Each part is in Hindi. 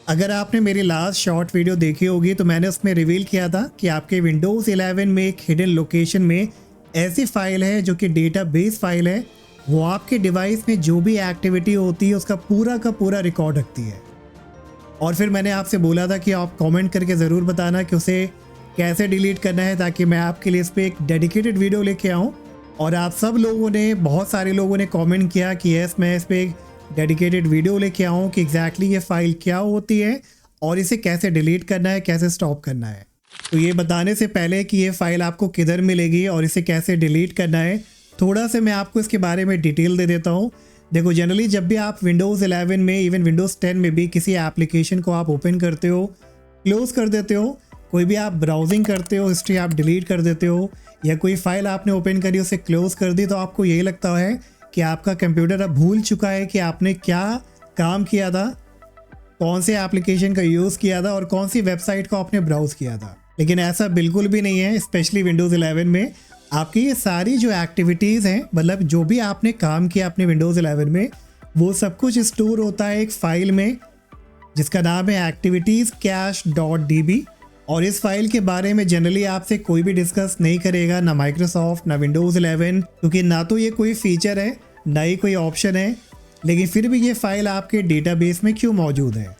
अगर आपने मेरी लास्ट शॉर्ट वीडियो देखी होगी तो मैंने उसमें रिवील किया था कि आपके विंडोज़ 11 में एक हिडन लोकेशन में ऐसी फाइल है जो कि डेटाबेस फाइल है। वो आपके डिवाइस में जो भी एक्टिविटी होती है उसका पूरा का पूरा रिकॉर्ड रखती है। और फिर मैंने आपसे बोला था कि आप कमेंट करके ज़रूर बताना कि उसे कैसे डिलीट करना है, ताकि मैं आपके लिए इस पर एक डेडिकेटेड वीडियो लेके आऊँ। और आप सब लोगों ने, बहुत सारे लोगों ने कमेंट किया कि यस मैं इस पर एक डेडिकेटेड वीडियो लेके आऊँ कि एग्जैक्टली ये फाइल क्या होती है और इसे कैसे डिलीट करना है, कैसे स्टॉप करना है। तो ये बताने से पहले कि ये फ़ाइल आपको किधर मिलेगी और इसे कैसे डिलीट करना है, थोड़ा सा मैं आपको इसके बारे में डिटेल दे देता हूँ। देखो, जनरली जब भी आप विंडोज़ 11 में, इवन विंडोज़ 10 में भी किसी एप्लीकेशन को आप ओपन करते हो, क्लोज़ कर देते हो, कोई भी आप ब्राउजिंग करते हो, हिस्ट्री आप डिलीट कर देते हो, या कोई फाइल आपने ओपन करी उसे क्लोज़ कर दी, तो आपको यही लगता है कि आपका कंप्यूटर अब भूल चुका है कि आपने क्या काम किया था, कौन से एप्लीकेशन का यूज़ किया था और कौन सी वेबसाइट को आपने ब्राउज़ किया था। लेकिन ऐसा बिल्कुल भी नहीं है। स्पेशली विंडोज़ 11 में आपकी ये सारी जो एक्टिविटीज़ हैं, मतलब जो भी आपने काम किया अपने विंडोज़ 11 में, वो सब कुछ स्टोर होता है एक फ़ाइल में जिसका नाम है activitiescache.db। और इस फाइल के बारे में जनरली आपसे कोई भी डिस्कस नहीं करेगा, ना माइक्रोसॉफ्ट ना विंडोज़ 11, क्योंकि ना तो ये कोई फीचर है ना ही कोई ऑप्शन है। लेकिन फिर भी ये फाइल आपके डेटाबेस में क्यों मौजूद है?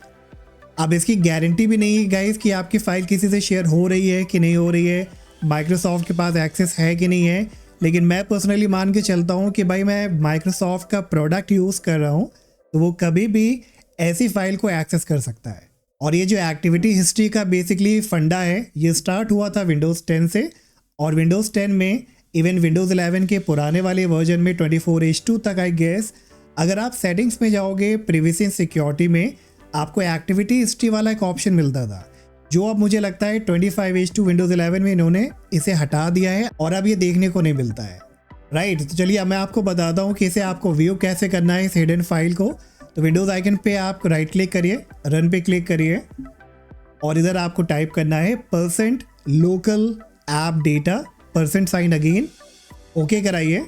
अब इसकी गारंटी भी नहीं है गाइस कि आपकी फ़ाइल किसी से शेयर हो रही है कि नहीं हो रही है, माइक्रोसॉफ्ट के पास एक्सेस है कि नहीं है। लेकिन मैं पर्सनली मान के चलता हूँ कि भाई मैं माइक्रोसॉफ्ट का प्रोडक्ट यूज़ कर रहा हूँ, तो वो कभी भी ऐसी फ़ाइल को एक्सेस कर सकता है। और ये जो एक्टिविटी हिस्ट्री का बेसिकली फंडा है, ये स्टार्ट हुआ था विंडोज़ 10 से। और विंडोज़ 10 में, इवन विंडोज़ 11 के पुराने वाले वर्जन में 24H2 तक आई गेस, अगर आप सेटिंग्स में जाओगे, प्रिवेसी एंड सिक्योरिटी में, आपको एक्टिविटी हिस्ट्री वाला एक ऑप्शन मिलता था, जो अब मुझे लगता है 25H2 विंडोज़ 11 में इन्होंने इसे हटा दिया है और अब ये देखने को नहीं मिलता है। राइट, तो चलिए अब मैं आपको बताता हूँ कि इसे आपको व्यू कैसे करना है, इस हिडन फाइल को। तो विंडोज़ आइकन पे आप राइट क्लिक करिए, रन पे क्लिक करिए और इधर आपको टाइप करना है %local app data %sign again, okay कराइए।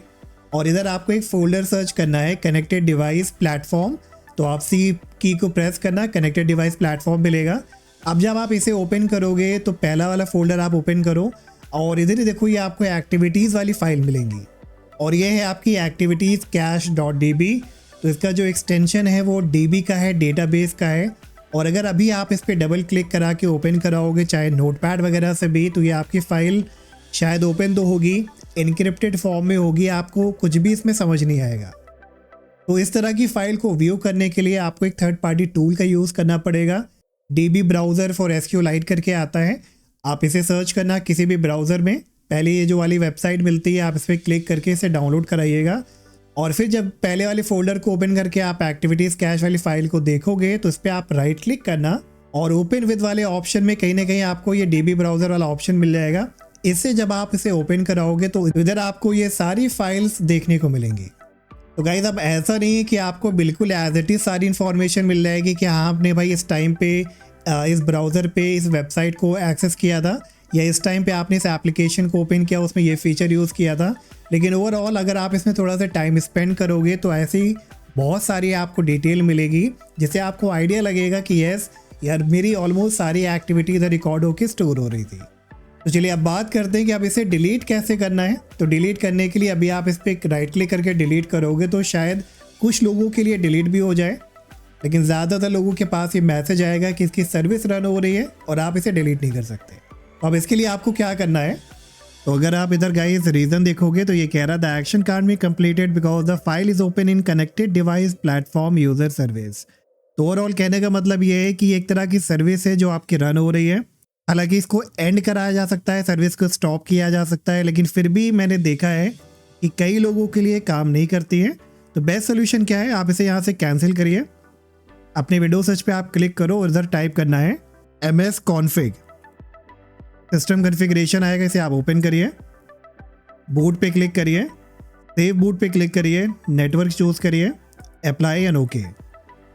और इधर आपको एक फोल्डर सर्च करना है, कनेक्टेड डिवाइस प्लेटफॉर्म। तो आप सी की को प्रेस करना, कनेक्टेड डिवाइस प्लेटफॉर्म मिलेगा। अब जब आप इसे ओपन करोगे तो पहला वाला फोल्डर आप ओपन करो और इधर ही देखो, ये आपको एक्टिविटीज़ वाली फाइल मिलेंगी और ये है आपकी activitiescache.db। तो इसका जो एक्सटेंशन है वो DB का है, डेटाबेस का है। और अगर अभी आप इस पर डबल क्लिक करा के ओपन कराओगे, चाहे नोटपैड वगैरह से भी, तो ये आपकी फ़ाइल शायद ओपन तो होगी, इनक्रिप्टेड फॉर्म में होगी, आपको कुछ भी इसमें समझ नहीं आएगा। तो इस तरह की फ़ाइल को व्यू करने के लिए आपको एक थर्ड पार्टी टूल का यूज़ करना पड़ेगा। DB ब्राउज़र फॉर SQLite करके आता है, आप इसे सर्च करना किसी भी ब्राउज़र में। पहले ये जो वाली वेबसाइट मिलती है, आप इस पर क्लिक करके इसे डाउनलोड कराइएगा। और फिर जब पहले वाले फोल्डर को ओपन करके आप एक्टिविटीज़ कैश वाली फाइल को देखोगे, तो इस पर आप राइट क्लिक करना और ओपन विद वाले ऑप्शन में कहीं ना कहीं आपको ये DB ब्राउज़र वाला ऑप्शन मिल जाएगा। इससे जब आप इसे ओपन कराओगे तो इधर आपको ये सारी फाइल्स देखने को मिलेंगी। तो गाइस, अब ऐसा नहीं है कि आपको बिल्कुल एज इट इज़ सारी इन्फॉर्मेशन मिल जाएगी कि हाँ आपने भाई इस टाइम पे इस ब्राउज़र पे इस वेबसाइट को एक्सेस किया था, या इस टाइम पे आपने इस एप्लीकेशन को ओपन किया, उसमें ये फीचर यूज़ किया था। लेकिन ओवरऑल अगर आप इसमें थोड़ा सा टाइम स्पेंड करोगे तो ऐसी बहुत सारी आपको डिटेल मिलेगी, जिससे आपको आइडिया लगेगा कि यस यार, मेरी ऑलमोस्ट सारी एक्टिविटी इधर रिकॉर्ड होकर स्टोर हो रही थी। तो चलिए अब बात करते हैं कि अब इसे डिलीट कैसे करना है। तो डिलीट करने के लिए अभी आप इस पर राइट क्लिक करके डिलीट करोगे तो शायद कुछ लोगों के लिए डिलीट भी हो जाए, लेकिन ज़्यादातर लोगों के पास ये मैसेज आएगा कि इसकी सर्विस रन हो रही है और आप इसे डिलीट नहीं कर सकते। तो अब इसके लिए आपको क्या करना है, तो अगर आप इधर गाइस रीज़न देखोगे तो ये कह रहा the action can't be completed because the file is open in connected device platform user service. तो ओवरऑल कहने का मतलब ये है कि एक तरह की सर्विस है जो आपकी रन हो रही है। हालांकि इसको एंड कराया जा सकता है, सर्विस को स्टॉप किया जा सकता है, लेकिन फिर भी मैंने देखा है कि कई लोगों के लिए काम नहीं करती है। तो बेस्ट सोल्यूशन क्या है, आप इसे यहाँ से कैंसिल करिए, अपने विंडोज सर्च पे आप क्लिक करो और इधर टाइप करना है MS config, सिस्टम कॉन्फ़िगरेशन आएगा, इसे आप ओपन करिए, बूट पे क्लिक करिए, सेव बूट पे क्लिक करिए, नेटवर्क चूज़ करिए, अप्लाई एंड ओके,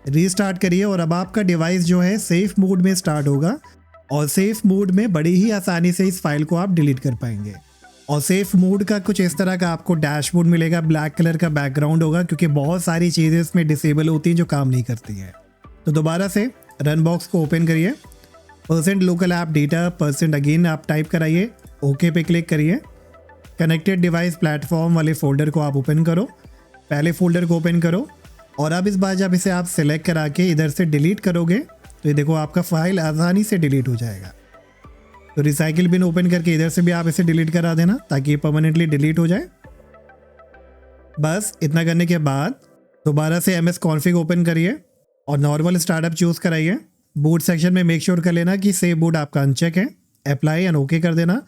रीस्टार्ट करिए। और अब आपका डिवाइस जो है सेफ मोड में स्टार्ट होगा और सेफ मोड में बड़ी ही आसानी से इस फाइल को आप डिलीट कर पाएंगे। और सेफ मोड का कुछ इस तरह का आपको डैशबोर्ड मिलेगा, ब्लैक कलर का बैकग्राउंड होगा, क्योंकि बहुत सारी चीज़ें इसमें डिसेबल होती हैं जो काम नहीं करती हैं। तो दोबारा से रन बॉक्स को ओपन करिए, %लोकल ऐप डेटा %अगेन आप टाइप कराइए, ओके पे क्लिक करिए। कनेक्टेड डिवाइस प्लेटफॉर्म वाले फोल्डर को आप ओपन करो, पहले फोल्डर को ओपन करो और अब इस बार जब इसे आप सेलेक्ट करा के इधर से डिलीट करोगे तो ये देखो आपका फाइल आसानी से डिलीट हो जाएगा। तो रिसाइकिल बिन ओपन करके इधर से भी आप इसे डिलीट करा देना ताकि ये परमानेंटली डिलीट हो जाए। बस इतना करने के बाद दोबारा से MS कॉन्फ़िग ओपन करिए और नॉर्मल स्टार्टअप चूज़ कराइए। बूट सेक्शन में मेक श्योर कर लेना कि सेव बूट आपका अनचेक है, अप्लाई एंड ओके कर देना।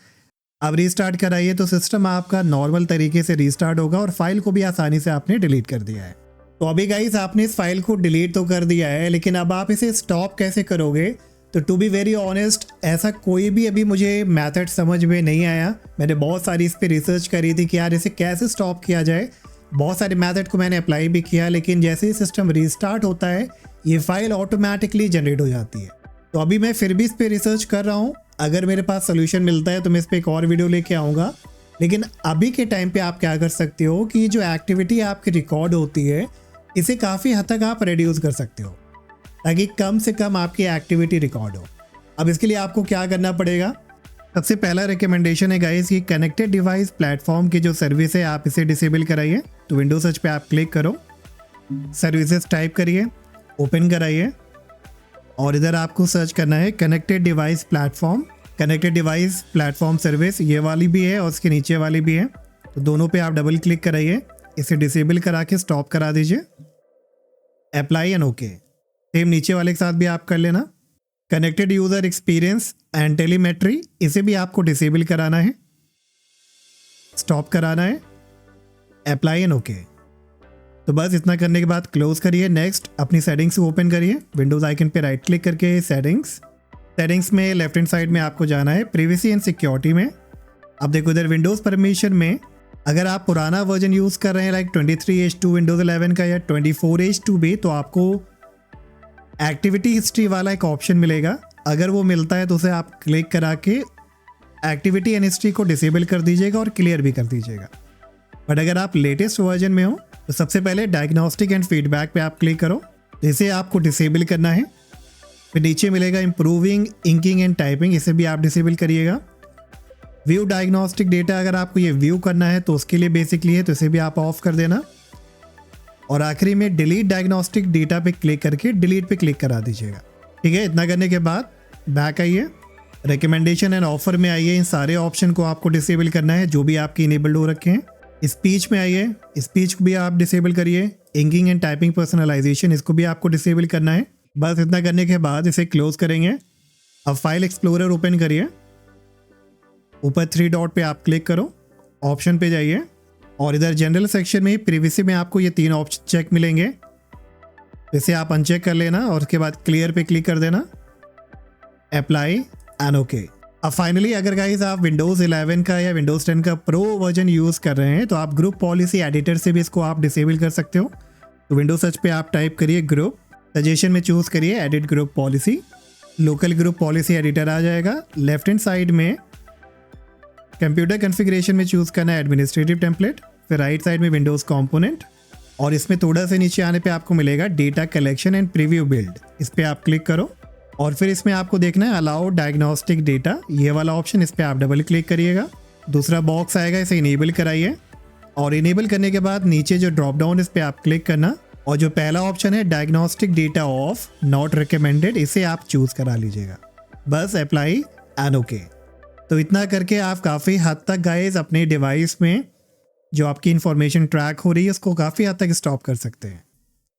अब रीस्टार्ट कराइए तो सिस्टम आपका नॉर्मल तरीके से रीस्टार्ट होगा और फाइल को भी आसानी से आपने डिलीट कर दिया है। तो अभी गाइस आपने इस फाइल को डिलीट तो कर दिया है, लेकिन अब आप इसे स्टॉप कैसे करोगे? तो टू बी वेरी ऑनेस्ट ऐसा कोई भी अभी मुझे मेथड समझ में नहीं आया। मैंने बहुत सारी इस पर रिसर्च करी थी कि यार इसे कैसे स्टॉप किया जाए। बहुत सारे मेथड को मैंने अप्लाई भी किया, लेकिन जैसे ही सिस्टम रीस्टार्ट होता है ये फाइल ऑटोमेटिकली जनरेट हो जाती है। तो अभी मैं फिर भी इस पर रिसर्च कर रहा हूँ, अगर मेरे पास सोल्यूशन मिलता है तो मैं इस पर एक और वीडियो लेके आऊँगा। लेकिन अभी के टाइम पे आप क्या कर सकते हो कि जो एक्टिविटी आपकी रिकॉर्ड होती है इसे काफ़ी हद तक आप रिड्यूस कर सकते हो ताकि कम से कम आपकी एक्टिविटी रिकॉर्ड हो। अब इसके लिए आपको क्या करना पड़ेगा? सबसे पहला रिकमेंडेशन है गाइस कि कनेक्टेड डिवाइस प्लेटफॉर्म की जो सर्विस है आप इसे डिसेबल कराइए। तो विंडोज सर्च पे आप क्लिक करो, सर्विसेज टाइप करिए, ओपन कराइए और इधर आपको सर्च करना है connected device platform. Connected device platform service ये वाली भी है और उसके नीचे वाली भी है, तो दोनों पे आप डबल क्लिक कराइए, इसे डिसेबल करा के स्टॉप करा दीजिए, अप्लाई एंड ओके। सेम नीचे वाले के साथ भी आप कर लेना। Connected user experience and telemetry इसे भी आपको डिसेबल कराना है, स्टॉप कराना है, अप्लाई एंड ओके। तो बस इतना करने के बाद क्लोज करिए। नेक्स्ट अपनी सेटिंग्स को ओपन करिए, विंडोज आइकन पे राइट क्लिक करके सेटिंग्स में लेफ्ट हैंड साइड में आपको जाना है प्राइवेसी एंड सिक्योरिटी में। अब देखो इधर विंडोज़ परमिशन में अगर आप पुराना वर्जन यूज़ कर रहे हैं लाइक 23H2 विंडोज़ 11 का या 24H2 भी, तो आपको एक्टिविटी हिस्ट्री वाला एक ऑप्शन मिलेगा। अगर वो मिलता है तो उसे आप क्लिक करा के एक्टिविटी एंड हिस्ट्री को डिसेबल कर दीजिएगा और क्लियर भी कर दीजिएगा। बट अगर आप लेटेस्ट वर्जन में हो तो सबसे पहले डायग्नोस्टिक एंड फीडबैक पे आप क्लिक करो, इसे आपको डिसेबल करना है। फिर नीचे मिलेगा इम्प्रूविंग इंकिंग एंड टाइपिंग, इसे भी आप डिसेबल करिएगा। व्यू डायग्नोस्टिक डेटा अगर आपको ये व्यू करना है तो उसके लिए बेसिकली है, तो इसे भी आप ऑफ कर देना। और आखिरी में डिलीट डायग्नोस्टिक डेटा पे क्लिक करके डिलीट पे क्लिक करा दीजिएगा। ठीक है, इतना करने के बाद बैक आइए, रिकमेंडेशन एंड ऑफर में आइए। इन सारे ऑप्शन को आपको डिसेबल करना है जो भी आपके इनेबल्ड हो रखे हैं। स्पीच में आइए, स्पीच को भी आप डिसेबल करिए। इंकिंग एंड टाइपिंग पर्सनलाइजेशन इसको भी आपको डिसेबल करना है। बस इतना करने के बाद इसे क्लोज करेंगे। अब फाइल एक्सप्लोरर ओपन करिए, ऊपर 3 डॉट पे आप क्लिक करो, ऑप्शन पे जाइए और इधर जनरल सेक्शन में प्राइवेसी में आपको ये 3 ऑप्शन चेक मिलेंगे, इसे आप अनचेक कर लेना और उसके बाद क्लियर पे क्लिक कर देना, अप्लाई एंड ओके। अब फाइनली अगर गाइस आप विंडोज़ 11 का या विंडोज़ 10 का प्रो वर्जन यूज़ कर रहे हैं तो आप ग्रुप पॉलिसी एडिटर से भी इसको आप डिसेबल कर सकते हो। तो विंडोज सर्च पे आप टाइप करिए ग्रुप, सजेशन में चूज़ करिए edit group policy, local group policy editor आ जाएगा। लेफ्ट हैंड साइड में कंप्यूटर कॉन्फ़िगरेशन में चूज़ करना है एडमिनिस्ट्रेटिव टेम्पलेट, फिर राइट साइड में विंडोज़ कंपोनेंट और इसमें थोड़ा सा नीचे आने पे आपको मिलेगा data collection and preview build, इस पर आप क्लिक करो और फिर इसमें आपको देखना है अलाउ डायग्नोस्टिक डेटा, ये वाला ऑप्शन, इस पर आप डबल क्लिक करिएगा। दूसरा बॉक्स आएगा, इसे इनेबल कराइए और इनेबल करने के बाद नीचे जो ड्रॉप डाउन इस पर आप क्लिक करना और जो पहला ऑप्शन है diagnostic data of not recommended, इसे आप चूज़ करा लीजिएगा। बस अप्लाई एंड ओके। तो इतना करके आप काफ़ी हद तक गाइस अपने डिवाइस में जो आपकी इन्फॉर्मेशन ट्रैक हो रही है उसको काफ़ी हद तक स्टॉप कर सकते हैं।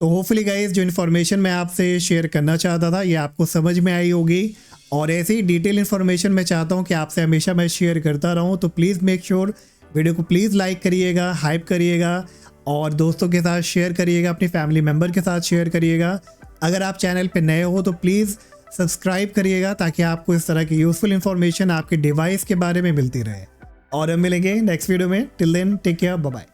तो होपफुली गाइस जो इन्फॉर्मेशन मैं आपसे शेयर करना चाहता था ये आपको समझ में आई होगी और ऐसे ही डिटेल इन्फॉर्मेशन मैं चाहता हूँ कि आपसे हमेशा मैं शेयर करता रहूँ। तो प्लीज़ मेक श्योर वीडियो को प्लीज़ लाइक करिएगा, हाइप करिएगा और दोस्तों के साथ शेयर करिएगा, अपनी फैमिली मेम्बर के साथ शेयर करिएगा। अगर आप चैनल पर नए हो तो प्लीज़ सब्सक्राइब करिएगा ताकि आपको इस तरह की यूज़फुल इन्फॉर्मेशन आपके डिवाइस के बारे में मिलती रहे। और हम मिलेंगे नेक्स्ट वीडियो में। Till then take care, bye bye.